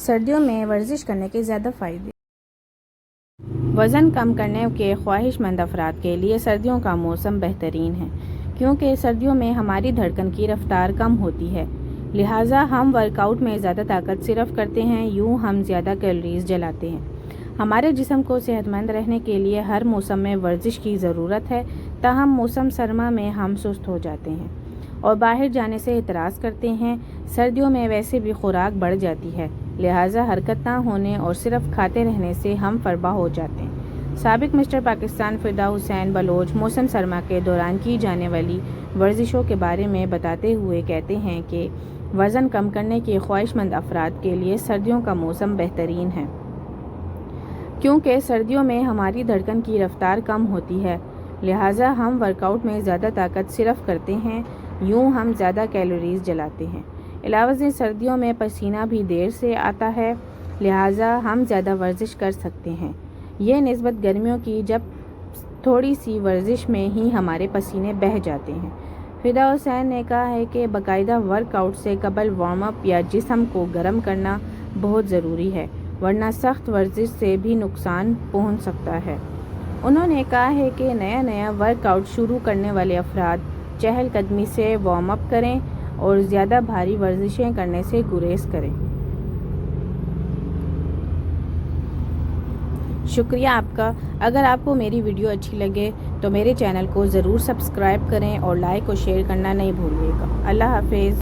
سردیوں میں ورزش کرنے کے زیادہ فائدے۔ وزن کم کرنے کے خواہش مند افراد کے لیے سردیوں کا موسم بہترین ہے، کیونکہ سردیوں میں ہماری دھڑکن کی رفتار کم ہوتی ہے، لہٰذا ہم ورک آؤٹ میں زیادہ طاقت صرف کرتے ہیں، یوں ہم زیادہ کیلوریز جلاتے ہیں۔ ہمارے جسم کو صحت مند رہنے کے لیے ہر موسم میں ورزش کی ضرورت ہے، تاہم موسم سرما میں ہم سست ہو جاتے ہیں اور باہر جانے سے اعتراض کرتے ہیں۔ سردیوں میں ویسے بھی خوراک بڑھ جاتی ہے، لہٰذا حرکت نہ ہونے اور صرف کھاتے رہنے سے ہم فربہ ہو جاتے ہیں۔ سابق مسٹر پاکستان فدا حسین بلوچ موسم سرما کے دوران کی جانے والی ورزشوں کے بارے میں بتاتے ہوئے کہتے ہیں کہ وزن کم کرنے کے خواہش مند افراد کے لیے سردیوں کا موسم بہترین ہے، کیونکہ سردیوں میں ہماری دھڑکن کی رفتار کم ہوتی ہے، لہٰذا ہم ورک آؤٹ میں زیادہ طاقت صرف کرتے ہیں، یوں ہم زیادہ کیلوریز جلاتے ہیں۔ علاوہ ازیں سردیوں میں پسینہ بھی دیر سے آتا ہے، لہٰذا ہم زیادہ ورزش کر سکتے ہیں، یہ نسبت گرمیوں کی جب تھوڑی سی ورزش میں ہی ہمارے پسینے بہہ جاتے ہیں۔ فدا حسین نے کہا ہے کہ باقاعدہ ورک آؤٹ سے قبل وارم اپ یا جسم کو گرم کرنا بہت ضروری ہے، ورنہ سخت ورزش سے بھی نقصان پہنچ سکتا ہے۔ انہوں نے کہا ہے کہ نیا ورک آؤٹ شروع کرنے والے افراد چہل قدمی سے وارم اپ کریں اور زیادہ بھاری ورزشیں کرنے سے گریز کریں۔ شکریہ آپ کا۔ اگر آپ کو میری ویڈیو اچھی لگے تو میرے چینل کو ضرور سبسکرائب کریں اور لائک اور شیئر کرنا نہیں بھولیے گا۔ اللہ حافظ۔